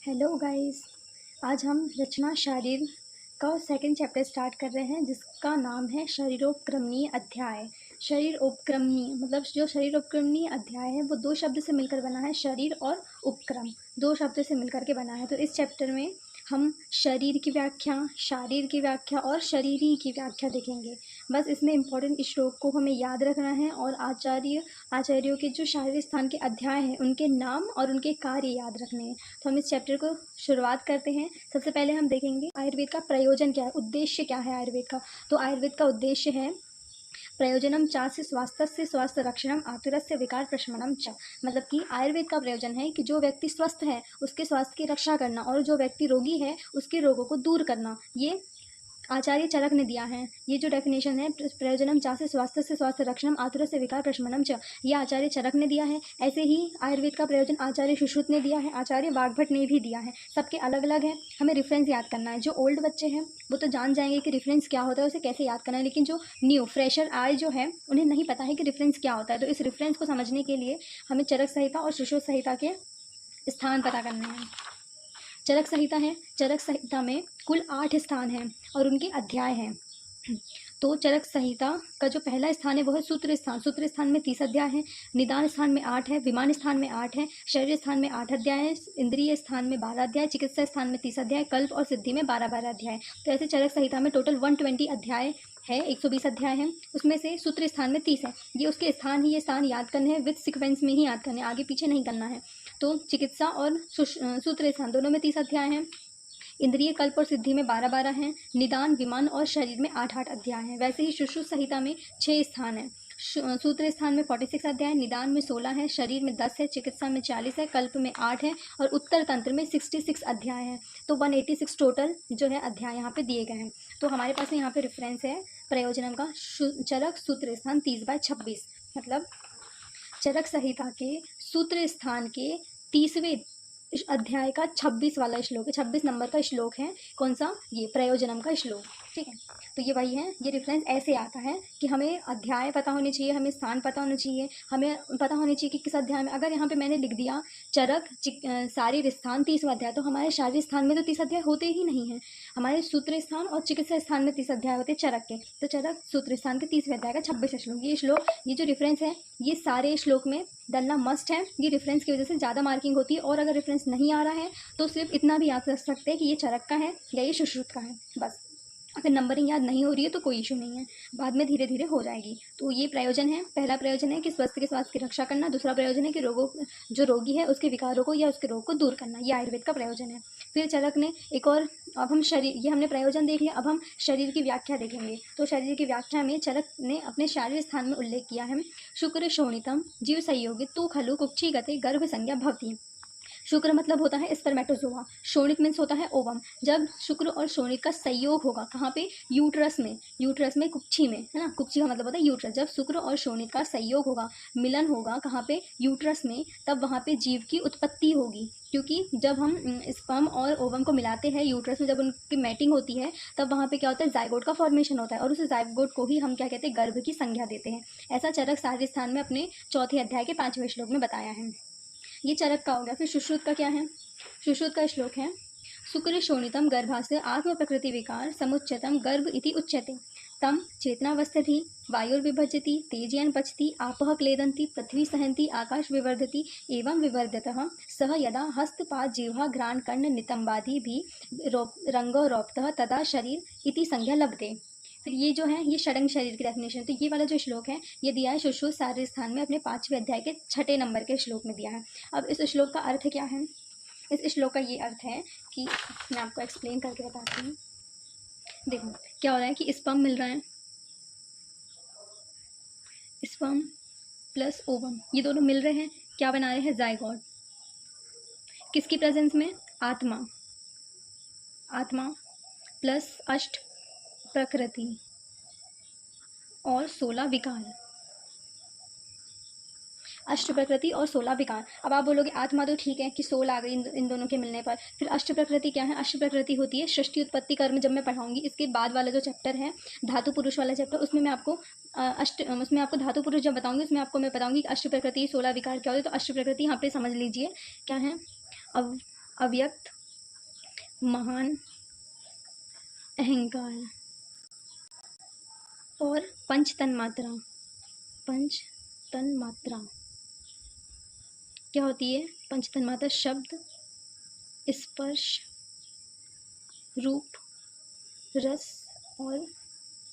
Hello guys. आज हम रचना शारीर का सेकंड चैप्टर स्टार्ट कर रहे हैं जिसका नाम है शरीरोपक्रमणीय अध्याय। शरीरोपक्रमणीय मतलब जो शरीरोपक्रमणीय अध्याय है वो दो शब्द से मिलकर बना है, शरीर और उपक्रम दो शब्द से मिलकर के बना है। तो इस चैप्टर में हम शरीर की व्याख्या, शारीर की व्याख्या और शरीरी की व्याख्या देखेंगे। बस इसमें इम्पोर्टेंट श्लोक को हमें याद रखना है और आचार्यों के जो शारीरिक स्थान के अध्याय हैं उनके नाम और उनके कार्य याद रखने हैं। तो हम इस चैप्टर को शुरुआत करते हैं। सबसे पहले हम देखेंगे आयुर्वेद का प्रयोजन क्या है, उद्देश्य क्या है आयुर्वेद का। तो आयुर्वेद का उद्देश्य है प्रयोजनम चास्य स्वास्थ्य स्वास्थ्य रक्षणम आतुरस्य विकार प्रशमनम च। मतलब कि आयुर्वेद का प्रयोजन है कि जो व्यक्ति स्वस्थ है उसके स्वास्थ्य की रक्षा करना और जो व्यक्ति रोगी है उसके रोगों को दूर करना। ये आचार्य चरक ने दिया है। ये जो डेफिनेशन है प्रयोजनम चास्य स्वास्थ्य से स्वास्थ्य रक्षणम आतुर से विकार प्रशमनम च, ये आचार्य चरक ने दिया है। ऐसे ही आयुर्वेद का प्रयोजन आचार्य सुश्रुत ने दिया है, आचार्य वाग्भट ने भी दिया है। सबके अलग अलग है, हमें रेफरेंस याद करना है। जो ओल्ड बच्चे हैं वो तो जान जाएंगे कि रेफरेंस क्या होता है, उसे कैसे याद करना है, लेकिन जो न्यू फ्रेशर आए जो है उन्हें नहीं पता है कि रेफरेंस क्या होता है। तो इस रेफरेंस को समझने के लिए हमें चरक संहिता और सुश्रुत संहिता के स्थान पता करने हैं। चरक संहिता है, चरक संहिता में कुल 8 स्थान हैं और उनके अध्याय हैं। तो चरक संहिता का जो पहला स्थान है वो है सूत्र स्थान। सूत्र स्थान में 30 अध्याय हैं, निदान स्थान में 8 है, विमान स्थान में 8 है, शरीर स्थान में 8 अध्याय है, इंद्रिय स्थान में 12 अध्याय, चिकित्सा स्थान में 30 अध्याय, कल्प और सिद्धि में 12 अध्याय। तो ऐसे चरक संहिता में टोटल 120 अध्याय है, 120 अध्याय हैं। उसमें से सूत्र स्थान में 30 है। ये उसके स्थान ही, ये स्थान याद करने हैं, विद सिक्वेंस में ही याद करने, आगे पीछे नहीं करना है। तो चिकित्सा और सूत्र स्थान दोनों में 30 अध्याय हैं, इंद्रिय कल्प और सिद्धि में 12 हैं, निदान विमान और शरीर में 8 अध्याय हैं। वैसे ही सुश्रुत संहिता में 6 स्थान हैं। सूत्र स्थान में 46 अध्याय, निदान में 16 है, शरीर में 10 है, चिकित्सा में 40 है, कल्प में 8 है और उत्तर तंत्र में 66 अध्याय हैं। तो 186 टोटल जो है अध्याय यहाँ पे दिए गए हैं। तो हमारे पास यहाँ पे रेफरेंस है प्रयोजनम का चरक सूत्र स्थान 30/26। मतलब चरक संहिता के सूत्र स्थान के 30वें अध्याय का 26 वाला श्लोक है, 26 नंबर का श्लोक है। कौन सा? ये प्रयोजनम का श्लोक। ठीक है, तो ये वही है। ये रेफरेंस ऐसे आता है कि हमें अध्याय पता होने चाहिए, हमें स्थान पता होना चाहिए, हमें पता होनी चाहिए कि किस अध्याय में। अगर यहाँ पे मैंने लिख दिया चरक शारीर स्थान 30वां अध्याय, तो हमारे शारीर स्थान में तो 30 अध्याय होते ही नहीं है। हमारे सूत्र स्थान और चिकित्सा स्थान में 30 अध्याय होते हैं चरक के। तो चरक सूत्र स्थान के 30वें अध्याय का 26वां श्लोक। ये जो रेफरेंस है ये सारे श्लोक में डलना मस्ट है। ये रेफरेंस की वजह से ज़्यादा मार्किंग होती है। और अगर रेफरेंस नहीं आ रहा है तो सिर्फ इतना भी याद रख सकते हैं कि ये चरक का है या ये सुश्रुत का है, बस। अगर नंबरिंग याद नहीं हो रही है तो कोई इशू नहीं है, बाद में धीरे धीरे हो जाएगी। तो ये प्रयोजन है। पहला प्रयोजन है कि स्वास्थ्य की रक्षा करना। दूसरा प्रयोजन है कि जो रोगी है उसके विकारों को या उसके रोग को दूर करना। ये आयुर्वेद का प्रयोजन है। फिर चरक ने एक और, अब हम शरीर, ये हमने प्रयोजन देख लिया, अब हम शरीर की व्याख्या देखेंगे। तो शरीर की व्याख्या में चरक ने अपने शारीरिक स्थान में उल्लेख किया है, शुक्र शोणितम जीव संयोगी तू खलु कुक्षी गते गर्भ संज्ञा भवती। शुक्र मतलब होता है स्पर्मेटोजोआ, शोणित मीन्स होता है ओवम। जब शुक्र और शोणित का संयोग होगा, कहाँ पे? यूट्रस में कुक्षी में, है ना। कुक्षी का मतलब होता है यूट्रस। जब शुक्र और शोणित का संयोग होगा, मिलन होगा, कहाँ पे? यूट्रस में, तब वहाँ पे जीव की उत्पत्ति होगी। क्योंकि जब हम स्पर्म और ओवम को मिलाते हैं यूट्रस में, जब उनकी मैटिंग होती है तब वहाँ पे क्या होता है? जाइगोट का फॉर्मेशन होता है और उस जाइगोट को ही हम क्या कहते हैं? गर्भ की संज्ञा देते हैं। ऐसा चरक शारीरिक स्थान में अपने चौथे अध्याय के 5वें श्लोक में बताया है। ये चरक का हो गया। फिर सुश्रुत का क्या है? सुश्रुत का श्लोक है, शुक्र शोणितम गर्भास्य आत्म प्रकृति विकार समुच्चतम गर्भ इति उच्यते तम चेतनावस्थिति वायुर्विभजति तेजयन पचति आपः क्लेदन्ति पृथ्वी सहन्ति आकाश विवर्धति एवं विवर्धतः सह यदा हस्तपाद जिह्वा घ्राण कर्ण नितंबादि भी रंगो रोप्तः तदा शरीर इति संज्ञा लभते। फिर ये जो है ये षडंग शरीर की डेफिनेशन। तो ये वाला जो श्लोक है ये दिया है सुश्रुत शारीरिक स्थान में अपने 5वें अध्याय के 6ठे नंबर के श्लोक में दिया है। अब इस श्लोक का अर्थ क्या है? इस श्लोक का ये अर्थ है कि मैं आपको एक्सप्लेन करके बताती हूँ। देखो क्या हो रहा है कि स्पर्म मिल रहा है, स्पर्म प्लस ओवम, ये दोनों मिल रहे हैं, क्या बना रहे हैं? जाइगोट। किसकी प्रेजेंस में? आत्मा प्लस अष्ट प्रकृति और 16 विकार। अष्ट प्रकृति और 16 विकार। अब आप बोलोगे आत्मा तो ठीक है कि 16 आ गई इन दोनों के मिलने पर। फिर अष्ट प्रकृति क्या है? अष्ट प्रकृति होती है सृष्टि उत्पत्ति कर्म। जब मैं पढ़ाऊंगी इसके बाद वाला जो चैप्टर है धातु पुरुष वाला चैप्टर, उसमें मैं आपको उसमें आपको धातु पुरुष जब बताऊंगी उसमें आपको मैं बताऊंगी कि अष्ट प्रकृति 16 विकार क्या होती है। तो अष्ट प्रकृति यहाँ पे समझ लीजिए क्या है। अब अव्यक्त, महान, अहंकार और पंच तन्मात्रा। पंच तन्मात्रा क्या होती है? पंच तन्मात्रा शब्द, स्पर्श, रूप, रस और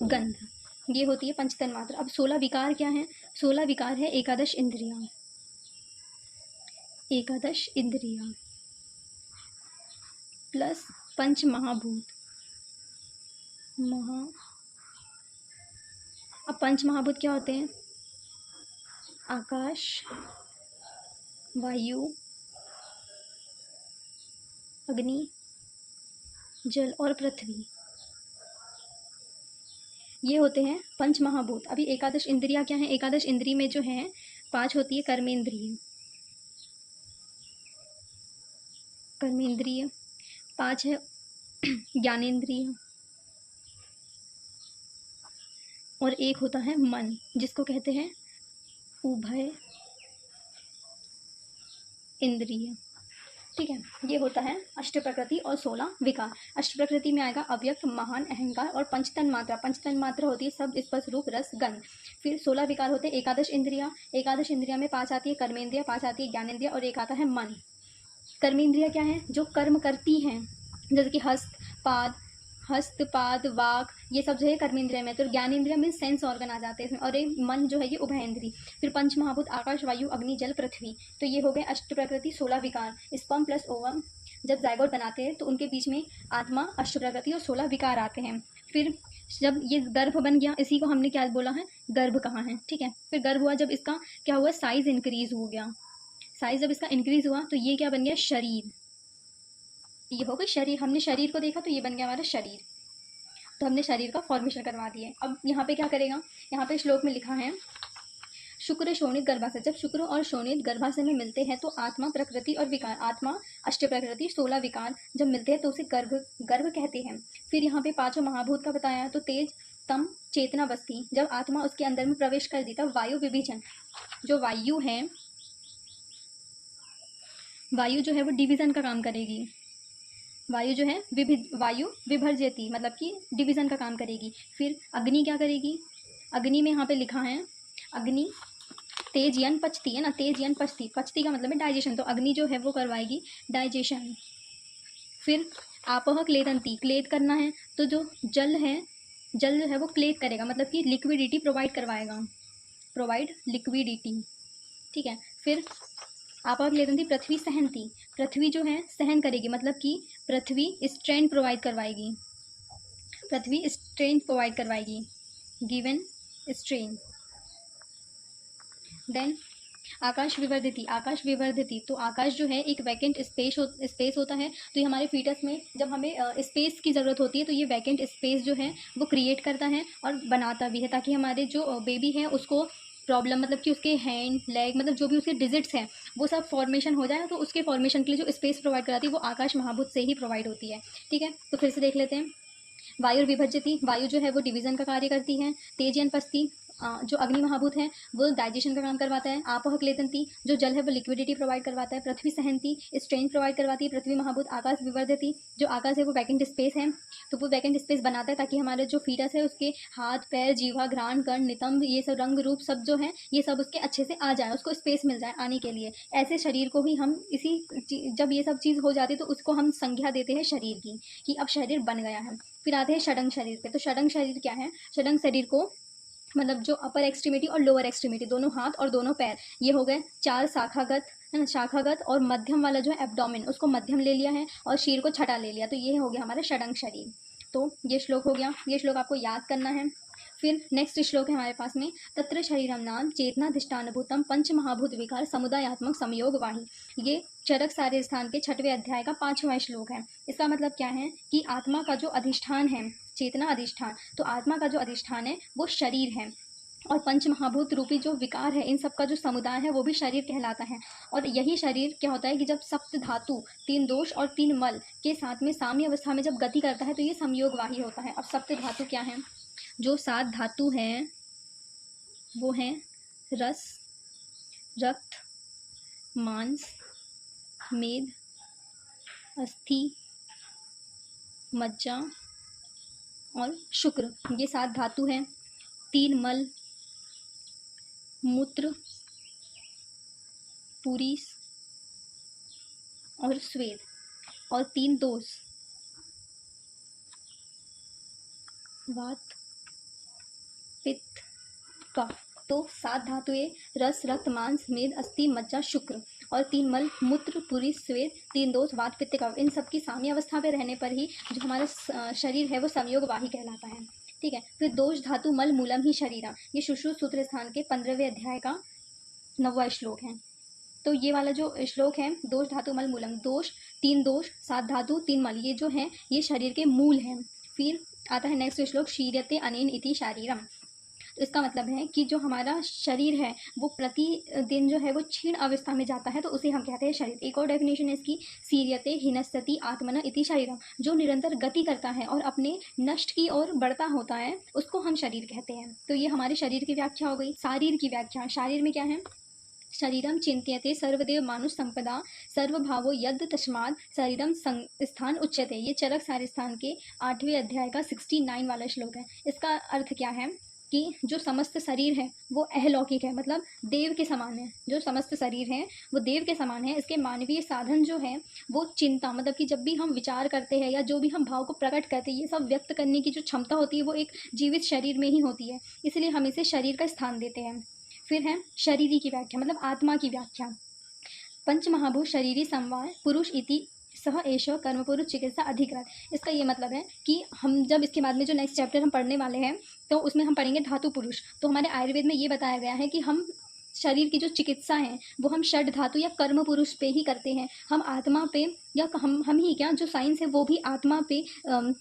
गंध, ये होती है पंच तन्मात्रा। अब 16 विकार क्या है? 16 विकार है एकादश इंद्रियां। एकादश इंद्रियां प्लस पंच महाभूत। अब पंच महाभूत क्या होते हैं? आकाश, वायु, अग्नि, जल और पृथ्वी, ये होते हैं पंच महाभूत। अभी एकादश इंद्रियां क्या है? एकादश इंद्रिय में जो है 5 होती है कर्मेंद्रिय। कर्मेंद्रिय 5 है ज्ञानेंद्रिय और एक होता है मन, जिसको कहते हैं उभय इंद्रिय। ठीक है, ये होता है अष्ट प्रकृति और 16 विकार। अष्ट प्रकृति में आएगा अव्यक्त, महान, अहंकार और पंच तन्मात्रा। पंच तन्मात्रा होती है शब्द, स्पर्श, रूप, रस, गंध। फिर 16 विकार होते हैं एकादश इंद्रिया। एकादश इंद्रिया में 5 आती है कर्मेंद्रिया, 5 आती है ज्ञानेंद्रिया और एक आता है मन। कर्मेंद्रिया क्या है? जो कर्म करती हैं, जैसे कि हस्त, पाद, वाक, ये सब जो है कर्मेंद्रिया में। तो ज्ञानेंद्रिया में सेंस ऑर्गन आ जाते हैं इसमें, और एक मन जो है ये उभयेंद्रिय। फिर पंच महाभूत आकाश, वायु, अग्नि, जल, पृथ्वी। तो ये हो गए अष्ट प्रकृति 16 विकार। स्पर्म प्लस ओवम जब जायगोट बनाते हैं तो उनके बीच में आत्मा, अष्ट प्रकृति और 16 विकार आते हैं। फिर जब ये गर्भ बन गया, इसी को हमने क्या बोला है? गर्भ कहाँ है। ठीक है, फिर गर्भ हुआ, जब इसका क्या हुआ? साइज इंक्रीज हो गया। साइज जब इसका इंक्रीज हुआ तो ये क्या बन गया? शरीर। ये हो गया शरीर। हमने शरीर को देखा तो ये बन गया हमारा शरीर। तो हमने शरीर का फॉर्मेशन करवा दिया। अब यहाँ पे क्या करेगा? यहाँ पे श्लोक में लिखा है शुक्र शोणित गर्भाशय। जब शुक्र और शोणित गर्भाशय में मिलते हैं तो आत्मा, प्रकृति और विकार, आत्मा, अष्ट प्रकृति, 16 विकार जब मिलते हैं तो उसे गर्भ कहते हैं। फिर यहाँ पे 5 महाभूत का बताया, तो तेज, तम, चेतना, बस्ती। जब आत्मा उसके अंदर में प्रवेश कर दी तब वायु विभिजन, जो वायु है, वायु जो है वो डिवीजन का काम करेगी। वायु जो है वायु विभर्जयती, मतलब कि डिवीजन का काम करेगी। फिर अग्नि क्या करेगी? अग्नि में यहाँ पे लिखा है अग्नि तेज यन पचती है ना, तेज यन पचती, पचती का मतलब है डाइजेशन। तो अग्नि जो है वो करवाएगी डाइजेशन। फिर आपह क्लेदंती, क्लेद करना है तो जो जल है, जल जो है वो क्लेद करेगा, मतलब कि लिक्विडिटी प्रोवाइड करवाएगा, प्रोवाइड लिक्विडिटी। ठीक है, फिर आपा क्लेदंती, पृथ्वी सहनती, पृथ्वी जो है सहन करेगी, मतलब कि पृथ्वी स्ट्रेंथ प्रोवाइड करवाएगी, पृथ्वी स्ट्रेंथ प्रोवाइड करवाएगी, गिवन स्ट्रेंथ। देन आकाश विवर्धती, आकाश विवर्धती, तो आकाश जो है एक वैकेंट स्पेस होता है। तो ये हमारे फीटस में जब हमें स्पेस की ज़रूरत होती है तो ये वैकेंट स्पेस जो है वो क्रिएट करता है और बनाता भी है, ताकि हमारे जो बेबी है उसको प्रॉब्लम, मतलब कि उसके हैंड, लेग, मतलब जो भी उसके डिजिट्स हैं वो सब फॉर्मेशन हो जाए। तो उसके फॉर्मेशन के लिए जो स्पेस प्रोवाइड कराती है वो आकाश महाभूत से ही प्रोवाइड होती है। ठीक है, तो फिर से देख लेते हैं। वायु विभज्यति, वायु जो है वो डिवीजन का कार्य करती है। तेजयन पस्ती, जो अग्नि महाभूत है वो डाइजेशन का काम करवाता है। आपह क्लेदंती, जो जल है वो लिक्विडिटी प्रोवाइड करवाता है। पृथ्वी सहनती, स्ट्रेंथ प्रोवाइड करवाती है पृथ्वी महाभूत। आकाश विवर्धती, जो आकाश है वो वैकेंट स्पेस है, तो वो वैकेंट स्पेस बनाता है ताकि हमारे जो फीटस है उसके हाथ, पैर, जीवा, घ्राण, कर्ण, नितंब, ये सब रंग रूप सब जो है ये सब उसके अच्छे से आ जाए, उसको स्पेस मिल जाए आने के लिए। ऐसे शरीर को भी हम जब ये सब चीज़ हो जाती है तो उसको हम संज्ञा देते हैं शरीर की, कि अब शरीर बन गया है। फिर आते हैं षडंग शरीर पे। तो षडंग शरीर क्या है? षडंग शरीर को मतलब जो अपर एक्सट्रीमिटी और लोअर एक्सट्रीमिटी, दोनों हाथ और दोनों पैर, ये हो गए 4 शाखागत, है ना, शाखागत। और मध्यम वाला जो है एब्डोमेन, उसको मध्यम ले लिया है और शीर को छठा ले लिया, तो ये हो गया हमारा षडंग शरीर। तो ये श्लोक हो गया, ये श्लोक आपको याद करना है। फिर नेक्स्ट श्लोक है हमारे पास में, तत्र शरीरम नाम चेतनाधिष्ठानभूतम पंच महाभूत विकार समुदायात्मक संयोग वाही। ये चरक सारे स्थान के 6वें अध्याय का 5वां श्लोक है। इसका मतलब क्या है कि आत्मा का जो अधिष्ठान है, चेतना अधिष्ठान, तो आत्मा का जो अधिष्ठान है वो शरीर है, और पंच महाभूत रूपी जो विकार है इन सब का जो समुदाय है वो भी शरीर कहलाता है। और यही शरीर क्या होता है कि जब सप्त धातु, 3 दोष और 3 मल के साथ में साम्य अवस्था में जब गति करता है तो ये संयोगवाही होता है। अब सप्त धातु क्या है? जो 7 धातु हैं वो हैं रस, रक्त, मांस, मेद, अस्थि, मज्जा और शुक्र, ये 7 धातु हैं। 3 मल, मूत्र, पुरीस और स्वेद, और 3 दोष, वात, पित्त, कफ। तो 7 धातुएं रस, रक्त, मांस, मेद, अस्थि, मज्जा, शुक्र, और 3 मल, मूत्र, पुरीस, स्वेद, 3 दोष, वात, पित्त, कफ। इन सब की साम्य अवस्था पे रहने पर ही जो हमारा शरीर है वो संयोगवाही कहलाता है। ठीक है। फिर दोष धातु मल मूलम ही शरीरा, ये सुश्रुत सूत्र स्थान के 15वें अध्याय का 9वां श्लोक है। तो ये वाला जो श्लोक है, दोष धातु मल मूलम, दोष 3 दोष, 7 धातु, 3 मल, ये जो है ये शरीर के मूल हैं। फिर आता है नेक्स्ट श्लोक, शीर्यते अनेन इति शारीरम। तो इसका मतलब है कि जो हमारा शरीर है वो प्रतिदिन जो है वो क्षीण अवस्था में जाता है, तो उसे हम कहते हैं शरीर। एक और डेफिनेशन है इसकी, सीर्यते हिनस्तति आत्मन इति शरीरम, जो निरंतर गति करता है और अपने नष्ट की ओर बढ़ता होता है उसको हम शरीर कहते हैं। तो ये हमारे शरीर की व्याख्या हो गई। शारीर की व्याख्या, शारीर में क्या है, शरीरम चिंत्यते सर्वदेव मानुष संपदा सर्वभावो यद तस्माद शरीरम स्थान उच्यते, ये चरक सारे स्थान के 8वें अध्याय का 69 वाला श्लोक है। इसका अर्थ क्या है कि जो समस्त शरीर है वो अहलौकिक है, मतलब देव के समान है। जो समस्त शरीर है वो देव के समान है। इसके मानवीय साधन जो है वो चिंता, मतलब कि जब भी हम विचार करते हैं या जो भी हम भाव को प्रकट करते हैं, ये सब व्यक्त करने की जो क्षमता होती है वो एक जीवित शरीर में ही होती है, इसलिए हम इसे शरीर का स्थान देते हैं। फिर है शरीरी की व्याख्या, मतलब आत्मा की व्याख्या। पंचमहाभूत शरीरी संवार पुरुष इति सह एष कर्मपुरुष चिकित्सा अधिकृत। इसका ये मतलब है कि हम जब इसके बाद में जो नेक्स्ट चैप्टर हम पढ़ने वाले हैं तो उसमें हम पढ़ेंगे धातु पुरुष। तो हमारे आयुर्वेद में ये बताया गया है कि हम शरीर की जो चिकित्सा है वो हम षड धातु या कर्म पुरुष पे ही करते हैं। हम आत्मा पे या हम ही क्या, जो साइंस है वो भी आत्मा पे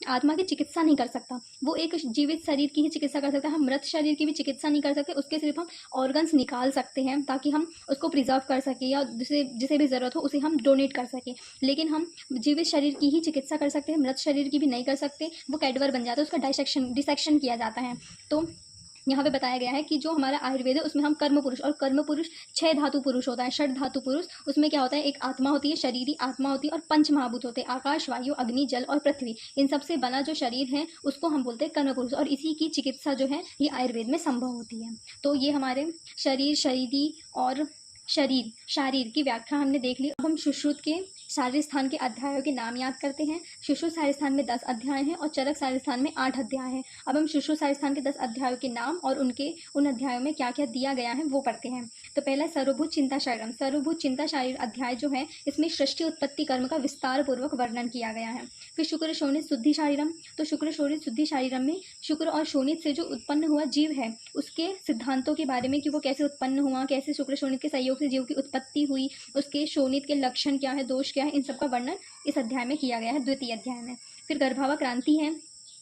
आत्मा की चिकित्सा नहीं कर सकता। वो एक जीवित शरीर की ही चिकित्सा कर सकता है। हम मृत शरीर की भी चिकित्सा नहीं कर सकते, उसके सिर्फ हम ऑर्गन्स निकाल सकते हैं ताकि हम उसको प्रिजर्व कर सकें या जिसे भी ज़रूरत हो उसे हम डोनेट कर सकें। लेकिन हम जीवित शरीर की ही चिकित्सा कर सकते हैं, मृत शरीर की भी नहीं कर सकते। वो कैडवर बन जाता है, उसका डिसेक्शन किया जाता है। तो यहाँ पे बताया गया है कि जो हमारा आयुर्वेद है उसमें हम कर्म पुरुष, और कर्म पुरुष 6 धातु पुरुष होता है, षड धातु पुरुष। उसमें क्या होता है, एक आत्मा होती है, शरीरी आत्मा होती है, और 5 महाभूत होते हैं, आकाश, वायु, अग्नि, जल और पृथ्वी। इन सब से बना जो शरीर है उसको हम बोलते हैं कर्म पुरुष, और इसी की चिकित्सा जो है ये आयुर्वेद में संभव होती है। तो ये हमारे शरीर, शरीरी और शारीर की व्याख्या हमने देख ली। अब हम सुश्रुत के शारीर स्थान के अध्यायों के नाम याद करते हैं। सुश्रुत शारीर स्थान में 10 अध्याय हैं और चरक शारीर स्थान में 8 अध्याय हैं। अब हम सुश्रुत शारीर स्थान के 10 अध्यायों के नाम और उन अध्यायों में क्या क्या दिया गया है वो पढ़ते हैं। तो पहला सर्वभूत चिंता शारीरम। सर्वभूत चिंता शारीर अध्याय जो है इसमें सृष्टि उत्पत्ति कर्म का विस्तार पूर्वक वर्णन किया गया है। फिर शुक्र शोणित शुद्धि शारीरम। तो शुक्र शोणित शुद्धि शारीरम में शुक्र और शोणित से जो उत्पन्न हुआ जीव है उसके सिद्धांतों के बारे में कि वो कैसे उत्पन्न हुआ, कैसे शुक्र शोणित के सहयोग से जीव की उत्पत्ति हुई, उसके शोणित के लक्षण क्या है, दोष क्या है, इन सब का वर्णन इस अध्याय में किया गया है, द्वितीय अध्याय में। फिर गर्भावा क्रांति है।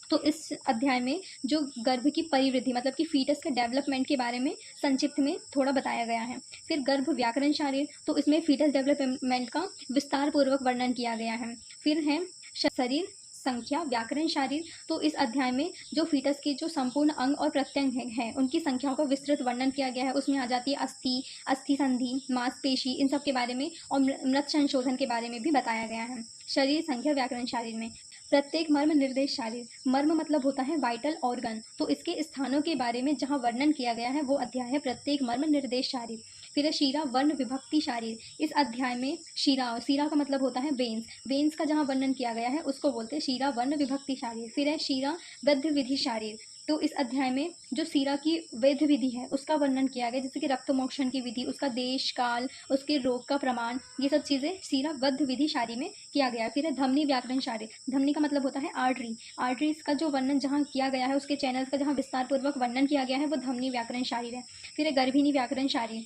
तो इस अध्याय में जो गर्भ की परिवृद्धि, मतलब कि फीटस के डेवलपमेंट के बारे में संक्षिप्त में थोड़ा बताया गया है। फिर गर्भ व्याकरण शारीर, तो इसमें फीटस डेवलपमेंट का विस्तार पूर्वक वर्णन किया गया है। फिर है शरीर संख्या व्याकरण शारीर। तो इस अध्याय में जो फीटस के जो संपूर्ण अंग और प्रत्यंग हैं उनकी संख्याओं का विस्तृत वर्णन किया गया है। उसमें आ जाती है अस्थि, अस्थि संधि, मांसपेशी, इन सब के बारे में, और मृत संशोधन के बारे में भी बताया गया है। शरीर संख्या व्याकरण शारीर में प्रत्येक मर्म निर्देश शारीर, मर्म मतलब होता है वाइटल ऑर्गन, तो इसके स्थानों के बारे में जहाँ वर्णन किया गया है वो अध्याय है प्रत्येक मर्म निर्देश शारीर। फिर है शीरा वर्ण विभक्ति शारीर। इस अध्याय में शीरा का मतलब होता है वेन्स का जहाँ वर्णन किया गया है उसको बोलते हैं शीरा वर्ण विभक्ति शारीर। फिर है शीरा वैद्य विधि शारीर। तो इस अध्याय में जो शीरा की वैद्य विधि है उसका वर्णन किया गया, जैसे कि रक्त मोक्षण की विधि, उसका देश काल, उसके रोग का प्रमाण, ये सब चीज़ें शीरा वैद्य विधि शारी में किया गया। फिर है धमनी व्याकरण शारीर। धमनी का मतलब होता है आर्टरीज का जो वर्णन जहाँ किया गया है, उसके चैनल्स का जहाँ विस्तार पूर्वक वर्णन किया गया है वो धमनी व्याकरण शारीर है। फिर है गर्भिणी व्याकरण शारीर।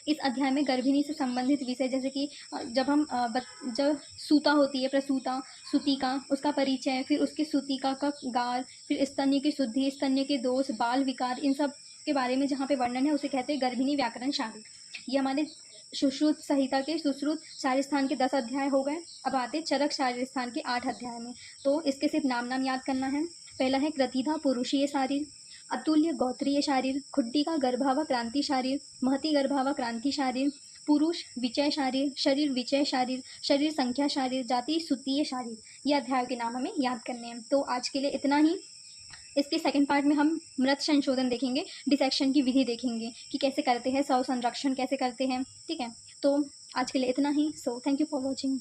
इस अध्याय में गर्भिणी से संबंधित विषय, जैसे कि जब सूता होती है, प्रसूता, सूतिका, उसका परिचय, फिर उसकी सूतिका का गार, फिर स्तन्य की शुद्धि, स्तन्य के दोष, बाल विकार, इन सब के बारे में जहाँ पे वर्णन है उसे कहते हैं गर्भिणी व्याकरण शारीर। ये हमारे सुश्रुत संहिता के सुश्रुत शारीर स्थान के 10 अध्याय हो गए। अब आते चरक शारीर स्थान के 8 अध्याय में। तो इसके सिर्फ नाम याद करना है। पहला है कृतिधा पुरुषीय शारीर, अतुल्य गोत्रीय शारीर, खुड्डी का गर्भावा क्रांति शारीर, महती गर्भावा क्रांति शारीर, पुरुष विचय शारीर, शरीर विचय शारीर, शरीर संख्या शारीर, जाति सुतीय शारीर, ये अध्याय के नाम हमें याद करने हैं। तो आज के लिए इतना ही। इसके सेकंड पार्ट में हम मृत संशोधन देखेंगे, डिसेक्शन की विधि देखेंगे कि कैसे करते हैं, शव संरक्षण कैसे करते हैं। ठीक है, तो आज के लिए इतना ही। So thank you for watching.